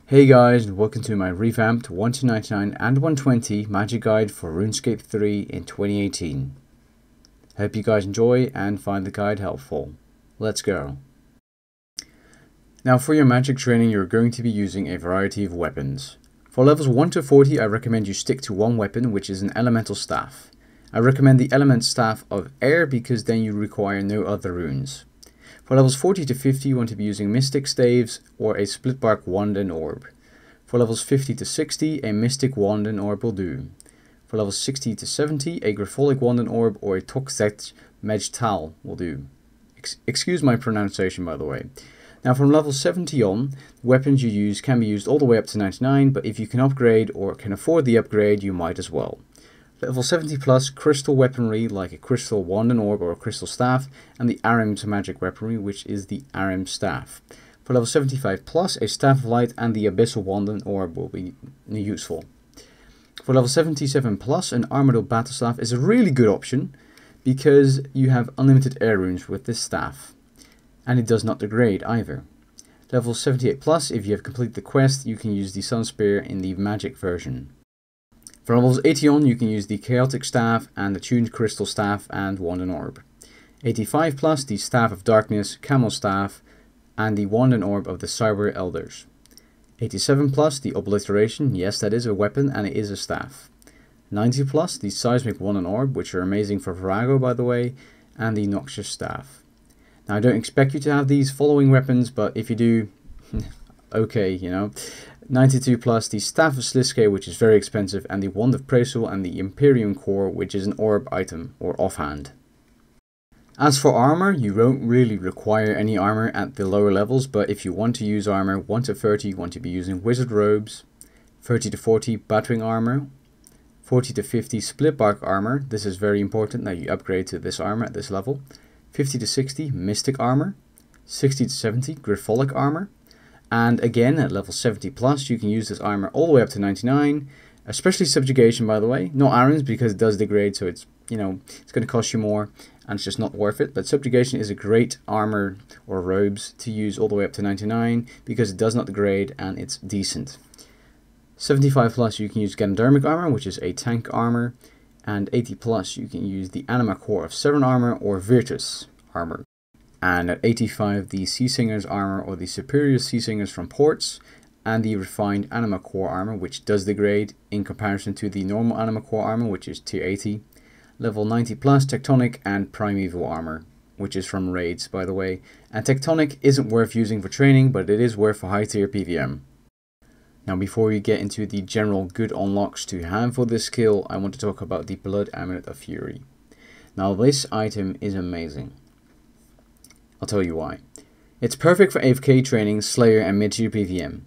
Hey guys, and welcome to my revamped 1-99 and 120 Magic Guide for RuneScape 3 in 2018. Hope you guys enjoy and find the guide helpful. Let's go. Now for your magic training, you're going to be using a variety of weapons. For levels 1 to 40, I recommend you stick to one weapon, which is an elemental staff. I recommend the element staff of air because then you require no other runes. For levels 40 to 50, you want to be using Mystic Staves or a Split Bark Wand and Orb. For levels 50 to 60, a Mystic Wand and Orb will do. For levels 60 to 70, a Griffolic Wand and Orb or a Toxet Mejtal will do. Excuse my pronunciation, by the way. Now from level 70 on, weapons you use can be used all the way up to 99, but if you can upgrade or can afford the upgrade, you might as well. Level 70 plus, crystal weaponry like a crystal wand and orb or a crystal staff, and the Arim's magic weaponry, which is the Arim staff. For level 75 plus, a staff of light and the abyssal wand and orb will be useful. For level 77 plus, an Armadyl battle staff is a really good option because you have unlimited air runes with this staff, and it does not degrade either. Level 78 plus, if you have completed the quest, you can use the Sun Spear in the magic version. For levels 80 on, you can use the Chaotic Staff and the Tuned Crystal Staff and Wand and Orb. 85 plus, the Staff of Darkness, Camel Staff, and the Wand and Orb of the Cyber Elders. 87 plus, the Obliteration, yes that is a weapon and it is a staff. 90 plus, the Seismic Wand and Orb, which are amazing for Virago by the way, and the Noxious Staff. Now I don't expect you to have these following weapons, but if you do, okay, you know. 92 plus, the Staff of Sliske, which is very expensive, and the Wand of Presul and the Imperium Core, which is an orb item, or offhand. As for armor, you don't really require any armor at the lower levels, but if you want to use armor, 1 to 30 you want to be using Wizard Robes, 30 to 40 Batwing Armor, 40 to 50 Split Bark Armor, this is very important that you upgrade to this armor at this level, 50 to 60 Mystic Armor, 60 to 70 Griffolic Armor, and again, at level 70 plus, you can use this armor all the way up to 99, especially Subjugation, by the way. Not Arim's because it does degrade, so it's, you know, it's going to cost you more, and it's just not worth it. But Subjugation is a great armor or robes to use all the way up to 99 because it does not degrade and it's decent. 75 plus, you can use Ganodermic Armor, which is a tank armor, and 80 plus, you can use the Anima Core of Severn Armor or Virtus Armor. And at 85, the Sea Singer's Armor or the Superior Sea Singers from Ports, and the Refined Anima Core Armor, which does degrade in comparison to the normal Anima Core Armor, which is tier 80. Level 90 plus, Tectonic and Primeval Armor, which is from raids, by the way. And Tectonic isn't worth using for training, but it is worth for high tier PVM. Now before we get into the general good unlocks to have for this skill, I want to talk about the Blood Amulet of Fury. Now this item is amazing. I'll tell you why. It's perfect for AFK training, Slayer and mid-tier PVM.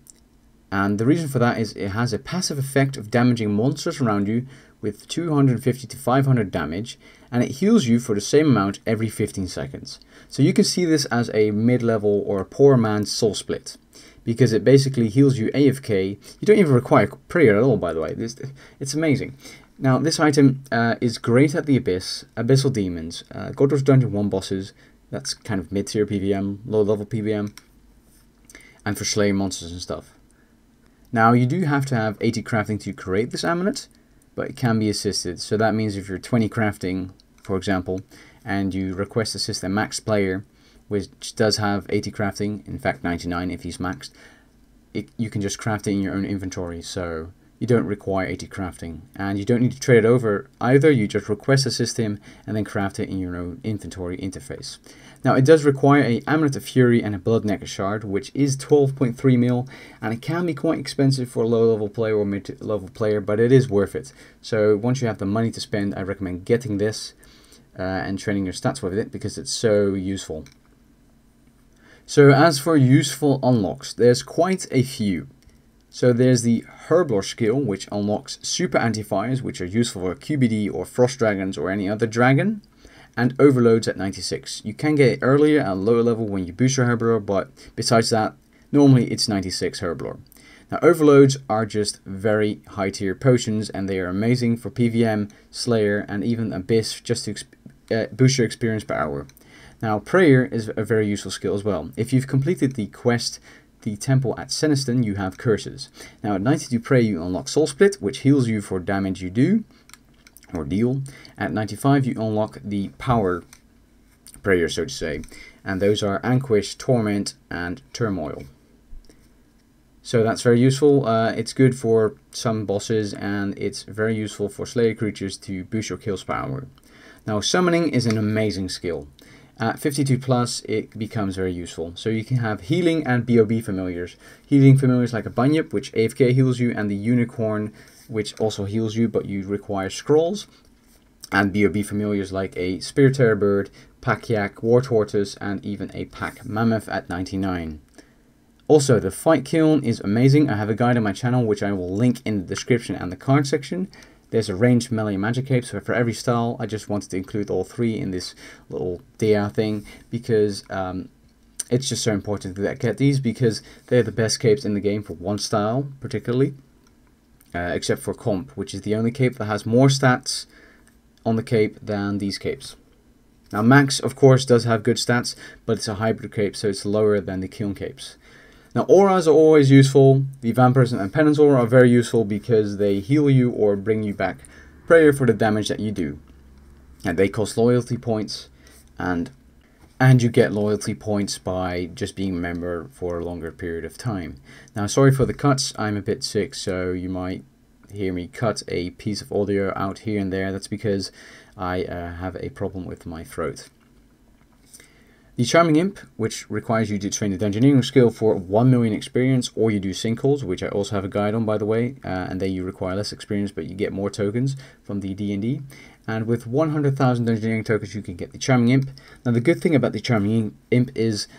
And the reason for that is it has a passive effect of damaging monsters around you with 250 to 500 damage, and it heals you for the same amount every 15 seconds. So you can see this as a mid-level or a poor man's soul split, because it basically heals you AFK. You don't even require prayer at all, by the way. It's amazing. Now this item is great at the Abyss, Abyssal Demons, Godric's Dungeon 1 bosses. That's kind of mid-tier PVM, low-level PVM, and for Slayer monsters and stuff. Now, you do have to have 80 crafting to create this amulet, but it can be assisted. So that means if you're 20 crafting, for example, and you request assist a max player, which does have 80 crafting, in fact 99 if he's maxed, you can just craft it in your own inventory. So you don't require 80 crafting, and you don't need to trade it over either. You just request assist him and then craft it in your own inventory interface. Now it does require a Amulet of Fury and a Blood Necker Shard, which is 12.3 mil, and it can be quite expensive for a low level player or mid level player, but it is worth it. So once you have the money to spend, I recommend getting this and training your stats with it because it's so useful. So as for useful unlocks, there's quite a few. So there's the Herblore skill, which unlocks super anti-fires, which are useful for QBD or Frost Dragons or any other dragon, and overloads at 96. You can get it earlier at lower level when you boost your Herblore, but besides that, normally it's 96 Herblore. Now overloads are just very high tier potions, and they are amazing for PVM, Slayer, and even Abyss, just to boost your experience per hour. Now prayer is a very useful skill as well. If you've completed the quest the temple at Seniston, you have curses. Now at 92 prayer you unlock Soul Split, which heals you for damage you do or deal. At 95 you unlock the power prayer, so to say, and those are Anguish, Torment and Turmoil. So that's very useful. It's good for some bosses, and it's very useful for Slayer creatures to boost your kills power. Now summoning is an amazing skill. At 52 plus it becomes very useful. So you can have healing and BOB familiars. Healing familiars like a Bunyip, which AFK heals you, and the Unicorn, which also heals you, but you require scrolls. And BOB familiars like a Spear Terror Bird, Pack Yak, War Tortoise, and even a Pack Mammoth at 99. Also, the Fight Kiln is amazing. I have a guide on my channel which I will link in the description and the card section. There's a ranged melee magic cape, so for every style I just wanted to include all three in this little DA thing, because it's just so important to get these, because they're the best capes in the game for one style particularly, except for Comp, which is the only cape that has more stats on the cape than these capes. Now Max of course does have good stats, but it's a hybrid cape, so it's lower than the Kiln capes. Now auras are always useful. The Vampirism and Penance aura are very useful because they heal you or bring you back prayer for the damage that you do. And they cost loyalty points, and you get loyalty points by just being a member for a longer period of time. Now sorry for the cuts, I'm a bit sick, so you might hear me cut a piece of audio out here and there. That's because I have a problem with my throat. The Charming Imp, which requires you to train the Dungeoneering skill for 1 million experience, or you do Sinkholes, which I also have a guide on by the way, and then you require less experience but you get more tokens from the D&D. And with 100,000 Dungeoneering tokens you can get the Charming Imp. Now the good thing about the Charming Imp is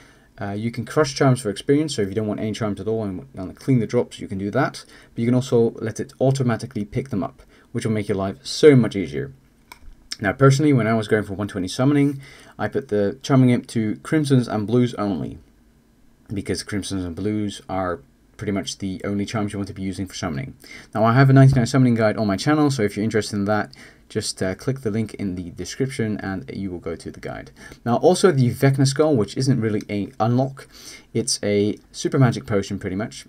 you can crush charms for experience, so if you don't want any charms at all and want to clean the drops, you can do that. But you can also let it automatically pick them up, which will make your life so much easier. Now personally, when I was going for 120 summoning, I put the Charming Imp to Crimsons and Blues only, because Crimsons and Blues are pretty much the only charms you want to be using for summoning. Now I have a 99 summoning guide on my channel, so if you're interested in that, just click the link in the description and you will go to the guide. Now also the Vecna Skull, which isn't really a unlock, it's a super magic potion pretty much,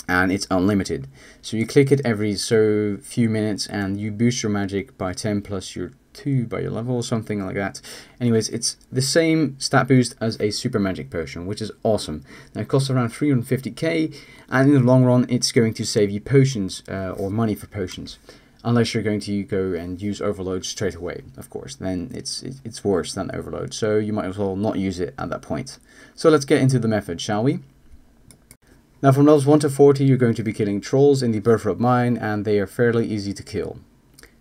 and it's unlimited. So you click it every so few minutes and you boost your magic by 10 plus your 2 by your level or something like that. Anyways, it's the same stat boost as a super magic potion, which is awesome. Now it costs around 350k, and in the long run it's going to save you potions or money for potions, unless you're going to go and use Overload straight away, of course. Then it's worse than Overload, so you might as well not use it at that point. So let's get into the method, shall we? Now from levels 1 to 40 you're going to be killing trolls in the Birthright Mine, and they are fairly easy to kill.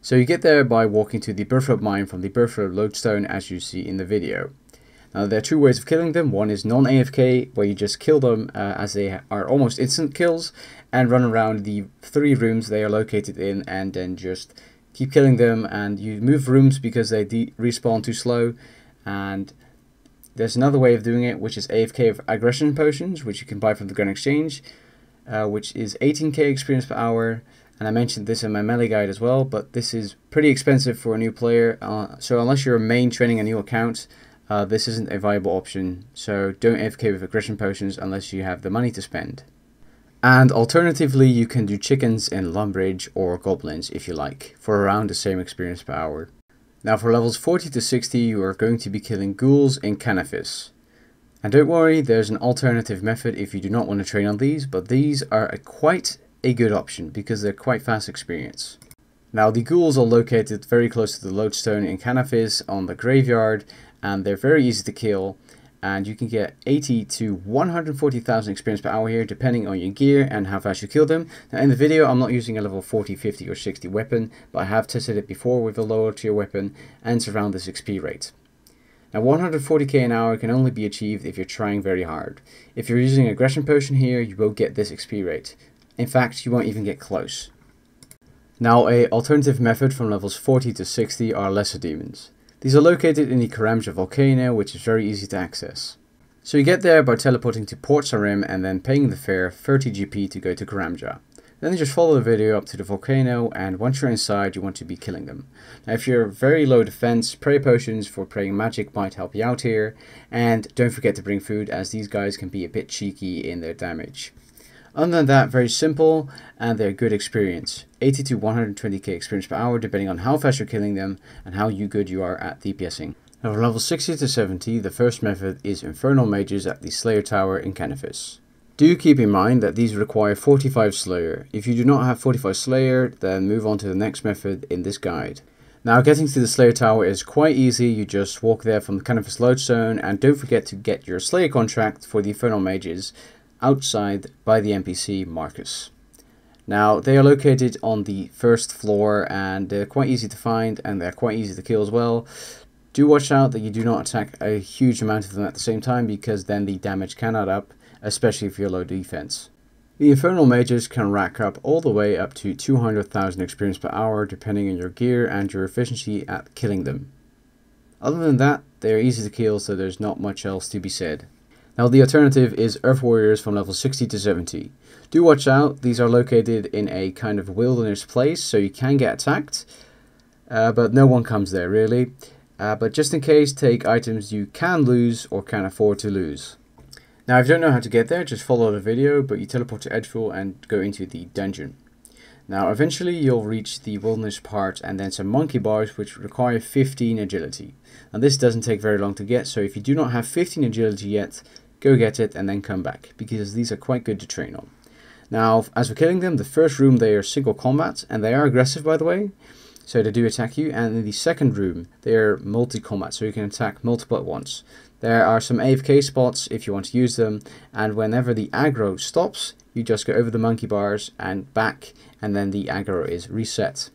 So you get there by walking to the Birthright Mine from the Birthright Lodestone, as you see in the video. Now there are two ways of killing them. One is non-AFK, where you just kill them as they are almost instant kills, and run around the 3 rooms they are located in, and then just keep killing them. And you move rooms because they respawn too slow. And there's another way of doing it, which is AFK of Aggression Potions, which you can buy from the Grand Exchange, which is 18k experience per hour. And I mentioned this in my melee guide as well, but this is pretty expensive for a new player. So unless you're main training a new account, this isn't a viable option. So don't AFK with Aggression Potions unless you have the money to spend. And alternatively, you can do chickens in Lumbridge or goblins if you like, for around the same experience per hour. Now for levels 40 to 60 you are going to be killing ghouls in Canifis. And don't worry, there's an alternative method if you do not want to train on these, but these are quite a good option because they're quite fast experience. Now the ghouls are located very close to the Lodestone in Canifis on the graveyard, and they're very easy to kill, and you can get 80 to 140,000 experience per hour here depending on your gear and how fast you kill them. Now in the video I'm not using a level 40, 50 or 60 weapon, but I have tested it before with a lower tier weapon, and it's around this XP rate. Now 140k an hour can only be achieved if you're trying very hard. If you're using Aggression Potion here, you will get this XP rate. In fact, you won't even get close. Now a alternative method from levels 40 to 60 are Lesser Demons. These are located in the Karamja volcano, which is very easy to access. So you get there by teleporting to Port Sarim and then paying the fare 30 GP to go to Karamja. Then just follow the video up to the volcano, and once you're inside you want to be killing them. Now if you're very low defense, prayer potions for praying magic might help you out here, and don't forget to bring food as these guys can be a bit cheeky in their damage. Other than that, very simple, and they're good experience. 80 to 120k experience per hour depending on how fast you're killing them and how good you are at DPSing. Now for level 60 to 70, the first method is Infernal Mages at the Slayer Tower in Canifis. Do keep in mind that these require 45 Slayer. If you do not have 45 Slayer, then move on to the next method in this guide. Now getting to the Slayer Tower is quite easy. You just walk there from the Canifis Lodestone, and don't forget to get your Slayer contract for the Infernal Mages outside by the NPC Marcus. Now they are located on the first floor, and they're quite easy to find and they're quite easy to kill as well. Do watch out that you do not attack a huge amount of them at the same time, because then the damage can add up, especially if you're low defense. The Infernal Mages can rack up all the way up to 200,000 experience per hour depending on your gear and your efficiency at killing them. Other than that, they are easy to kill, so there's not much else to be said. Now the alternative is Earth Warriors from level 60 to 70. Do watch out, these are located in a kind of wilderness place, so you can get attacked, but no one comes there really. But just in case, take items you can lose or can afford to lose. Now if you don't know how to get there, just follow the video, but you teleport to Edgeful and go into the dungeon. Now eventually you'll reach the wilderness part and then some monkey bars which require 15 agility. And this doesn't take very long to get, so if you do not have 15 agility yet, go get it and then come back, because these are quite good to train on. Now, as for killing them, the first room they are single combat, and they are aggressive by the way, so they do attack you, and in the second room they are multi-combat, so you can attack multiple at once. There are some AFK spots if you want to use them, and whenever the aggro stops, you just go over the monkey bars and back, and then the aggro is reset.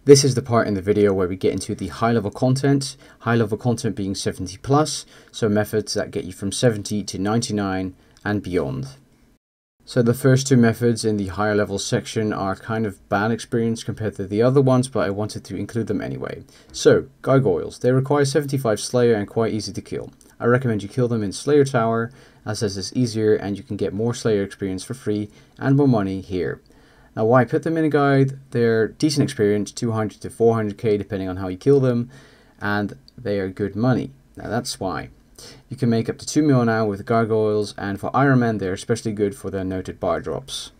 This is the part in the video where we get into the high level content being 70 plus, so methods that get you from 70 to 99 and beyond. So the first two methods in the higher level section are kind of bad experience compared to the other ones, but I wanted to include them anyway. So, gargoyles, they require 75 Slayer and quite easy to kill. I recommend you kill them in Slayer Tower, as this is easier and you can get more Slayer experience for free and more money here. Now why I put them in a guide, they're decent experience, 200 to 400k depending on how you kill them, and they are good money. Now that's why. You can make up to 2 mil now with gargoyles, and for Iron Men they're especially good for their noted bar drops.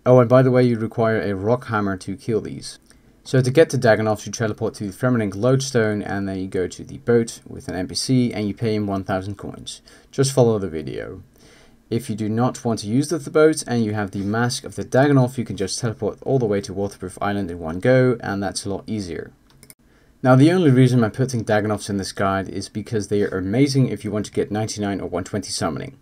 Oh, and by the way, you require a rock hammer to kill these. So to get to Dagannoths, you teleport to the Fremennik Lodestone, and then you go to the boat with an NPC and you pay him 1000 coins. Just follow the video. If you do not want to use the boat and you have the Mask of the Dagannoth, you can just teleport all the way to Waterproof Island in one go, and that's a lot easier. Now the only reason I'm putting Dagannoths in this guide is because they are amazing if you want to get 99 or 120 summoning.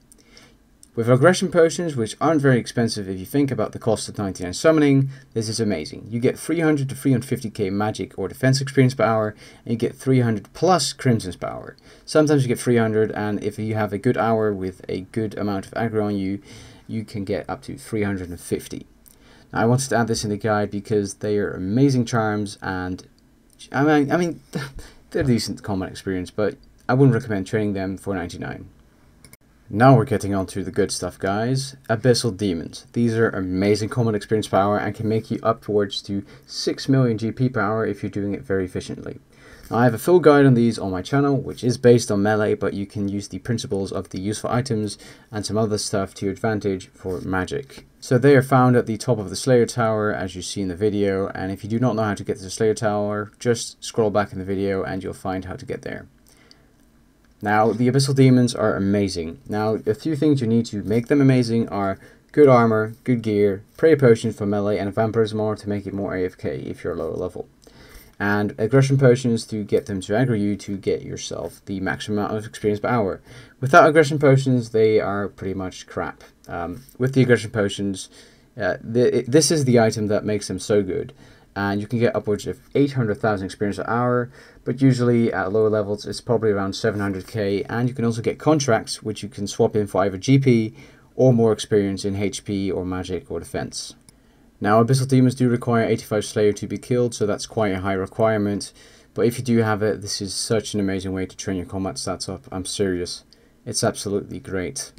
With aggression potions, which aren't very expensive if you think about the cost of 99 summoning, this is amazing. You get 300 to 350k magic or defense experience per hour, and you get 300 plus crimsons per hour. Sometimes you get 300, and if you have a good hour with a good amount of aggro on you, you can get up to 350. Now I wanted to add this in the guide because they are amazing charms, and I mean they're decent combat experience, but I wouldn't recommend training them for 99. Now we're getting on to the good stuff, guys. Abyssal Demons. These are amazing combat experience power and can make you upwards to 6 million GP per hour if you're doing it very efficiently. Now, I have a full guide on these on my channel, which is based on melee, but you can use the principles of the useful items and some other stuff to your advantage for magic. So they are found at the top of the Slayer Tower, as you see in the video, and if you do not know how to get to the Slayer Tower, just scroll back in the video and you'll find how to get there. Now, the Abyssal Demons are amazing. Now, a few things you need to make them amazing are good armor, good gear, prayer potions for melee, and Vampirism Armor to make it more AFK if you're lower level. And aggression potions to get them to aggro you to get yourself the maximum amount of experience per hour. Without aggression potions, they are pretty much crap. With the aggression potions, this is the item that makes them so good. And you can get upwards of 800,000 experience per hour, but usually at lower levels it's probably around 700k, and you can also get contracts which you can swap in for either GP or more experience in HP or magic or defense. Now Abyssal Demons do require 85 Slayer to be killed, so that's quite a high requirement, but if you do have it, this is such an amazing way to train your combat stats up. I'm serious, it's absolutely great.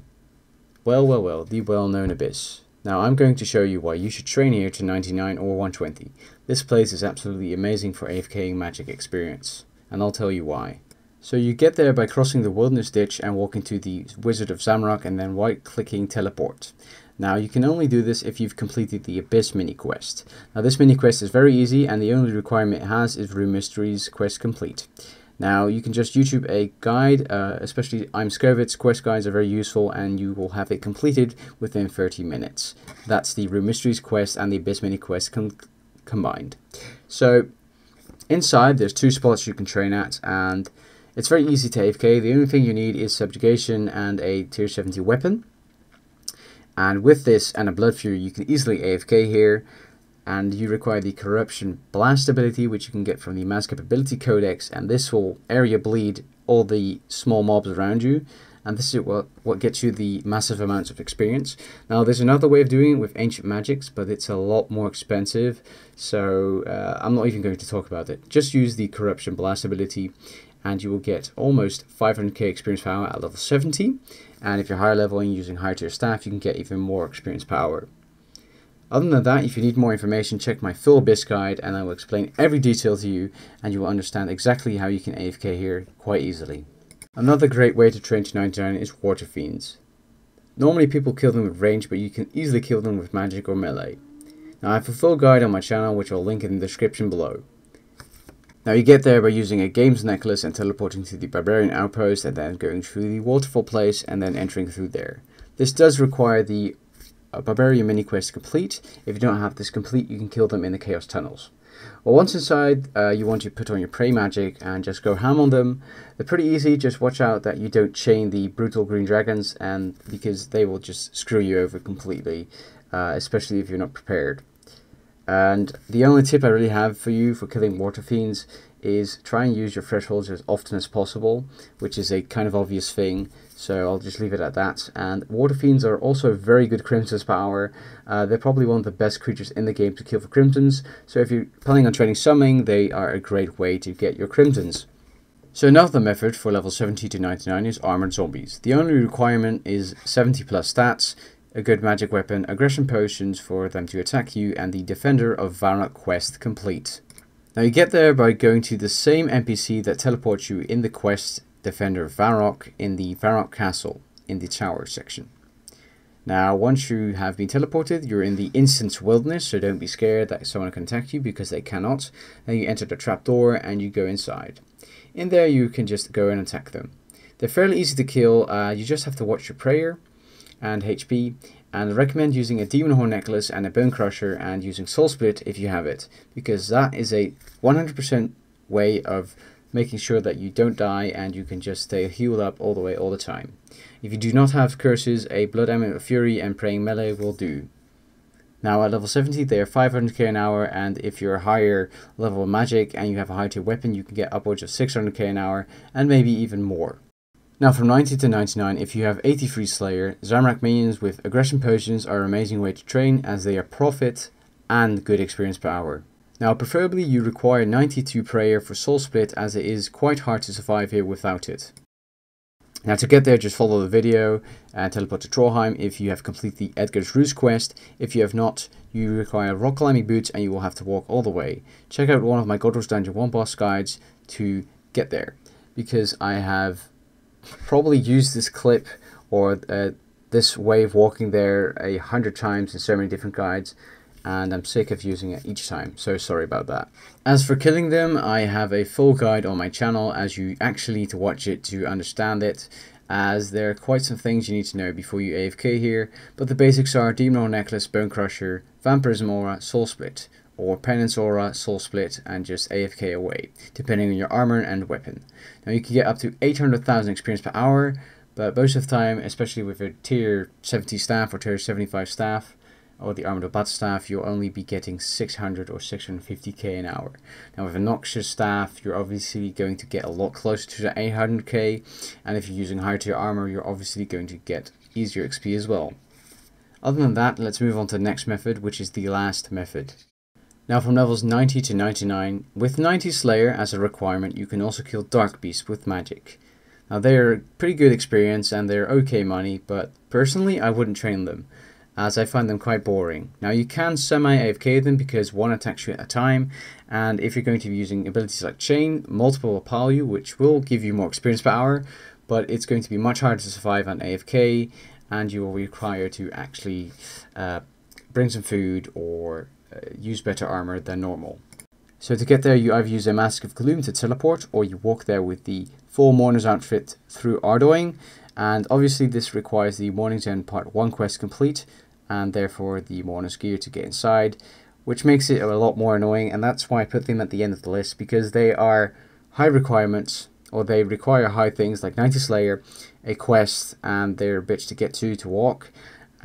Well, the well-known Abyss. Now I'm going to show you why you should train here to 99 or 120. This place is absolutely amazing for AFKing magic experience, and I'll tell you why. So you get there by crossing the Wilderness Ditch and walking to the Wizard of Zamorak and then right clicking teleport. Now you can only do this if you've completed the Abyss mini quest. Now this mini quest is very easy, and the only requirement it has is Rune Mysteries quest complete. Now you can just YouTube a guide, especially Imskovit's quest guides are very useful, and you will have it completed within 30 minutes. That's the Rune Mysteries quest and the Abyss mini quest combined. So inside there's 2 spots you can train at, and it's very easy to AFK. The only thing you need is Subjugation and a tier 70 weapon. And with this and a Blood Fury you can easily AFK here. And you require the Corruption Blast ability, which you can get from the Mass Capability Codex, and this will area bleed all the small mobs around you, and this is what gets you the massive amounts of experience. Now there's another way of doing it with Ancient Magics, but it's a lot more expensive, so I'm not even going to talk about it. Just use the Corruption Blast ability and you will get almost 500k experience power at level 70, and if you're higher leveling using higher tier staff you can get even more experience power. Other than that, if you need more information, check my full Abyss guide and I will explain every detail to you, and you will understand exactly how you can AFK here quite easily. Another great way to train to 99 is Water Fiends. Normally people kill them with range, but you can easily kill them with magic or melee. Now I have a full guide on my channel, which I'll link in the description below. Now you get there by using a Games Necklace and teleporting to the Barbarian Outpost, and then going through the Waterfall Place and then entering through there. This does require the Barbarian mini quest complete. If you don't have this complete, you can kill them in the Chaos Tunnels. Well, once inside, you want to put on your Prey Magic and just go ham on them. They're pretty easy, just watch out that you don't chain the Brutal Green Dragons, and because they will just screw you over completely, especially if you're not prepared. And the only tip I really have for you for killing Water Fiends is try and use your thresholds as often as possible, which is a kind of obvious thing, so I'll just leave it at that. And Water Fiends are also very good Crimson's power. They're probably one of the best creatures in the game to kill for Crimsons, so if you're planning on training summoning, they are a great way to get your Crimsons. So another method for level 70 to 99 is Armored Zombies. The only requirement is 70 plus stats, a good magic weapon, aggression potions for them to attack you, and the Defender of Varrock quest complete. Now you get there by going to the same NPC that teleports you in the quest Defender of Varrock in the Varrock Castle in the tower section. Now once you have been teleported, you're in the Instance Wilderness, so don't be scared that someone can attack you, because they cannot. Then you enter the trapdoor and you go inside. In there you can just go and attack them. They're fairly easy to kill, you just have to watch your prayer and HP, and I recommend using a Demon Horn Necklace and a Bone Crusher and using Soul Split if you have it, because that is a 100% way of making sure that you don't die and you can just stay healed up all the way all the time. If you do not have curses, a Blood Element of Fury and Praying Melee will do. Now at level 70 they are 500k an hour, and if you're a higher level of magic and you have a high tier weapon you can get upwards of 600k an hour and maybe even more. Now from 90 to 99, if you have 83 Slayer, Zamorak minions with aggression potions are an amazing way to train, as they are profit and good experience per hour. Now preferably you require 92 prayer for Soul Split, as it is quite hard to survive here without it. Now to get there, just follow the video and teleport to Trollheim if you have completed the Edgar's Roost quest. If you have not, you require rock climbing boots and you will have to walk all the way. Check out one of my Godric's Dungeon 1 boss guides to get there, because I have probably used this clip or this way of walking there 100 times in so many different guides, and I'm sick of using it each time, so sorry about that. As for killing them, I have a full guide on my channel, as you actually need to watch it to understand it, as there are quite some things you need to know before you AFK here, but the basics are Demon Horn Necklace, Bone Crusher, Vampirism Aura, Soul Split, or Penance Aura, Soul Split, and just AFK away, depending on your armor and weapon. Now you can get up to 800,000 experience per hour, but most of the time, especially with a tier 70 staff or tier 75 staff, or the Armored Bat staff, you'll only be getting 600 or 650k an hour. Now with a Noxious staff, you're obviously going to get a lot closer to the 800k, and if you're using higher tier armor, you're obviously going to get easier XP as well. Other than that, let's move on to the next method, which is the last method. Now from levels 90 to 99, with 90 Slayer as a requirement, you can also kill Dark Beasts with magic. Now they're pretty good experience and they're okay money, but personally I wouldn't train them. as I find them quite boring. Now you can semi-AFK them because one attacks you at a time, and if you're going to be using abilities like Chain, multiple will pile you, which will give you more experience per hour, but it's going to be much harder to survive on AFK, and you will require to actually bring some food or use better armor than normal. So to get there, you either use a Mask of Gloom to teleport, or you walk there with the full Mourner's outfit through Ardoing, and obviously this requires the Morning's End Part 1 quest complete, and therefore the Mourner's gear to get inside, which makes it a lot more annoying, and that's why I put them at the end of the list, because they are high requirements, or they require high things like 90 Slayer, a quest, and they're a bitch to get to walk,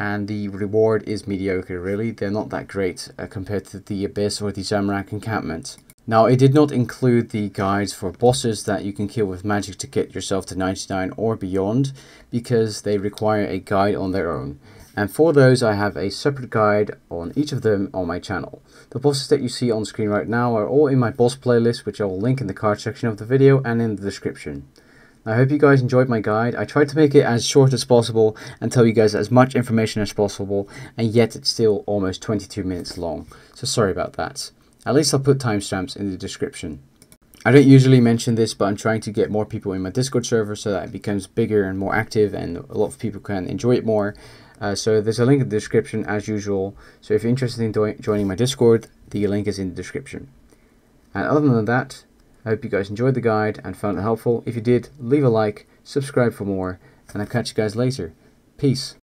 and the reward is mediocre really. They're not that great compared to the Abyss or the Zamorak encampment. Now, it did not include the guides for bosses that you can kill with magic to get yourself to 99 or beyond, because they require a guide on their own. And for those, I have a separate guide on each of them on my channel. The bosses that you see on screen right now are all in my boss playlist, which I will link in the card section of the video and in the description. I hope you guys enjoyed my guide. I tried to make it as short as possible and tell you guys as much information as possible, and yet it's still almost 22 minutes long. So sorry about that. At least I'll put timestamps in the description. I don't usually mention this, but I'm trying to get more people in my Discord server so that it becomes bigger and more active and a lot of people can enjoy it more. So there's a link in the description as usual. So if you're interested in joining my Discord, the link is in the description. And other than that, I hope you guys enjoyed the guide and found it helpful. If you did, leave a like, subscribe for more, and I'll catch you guys later. Peace.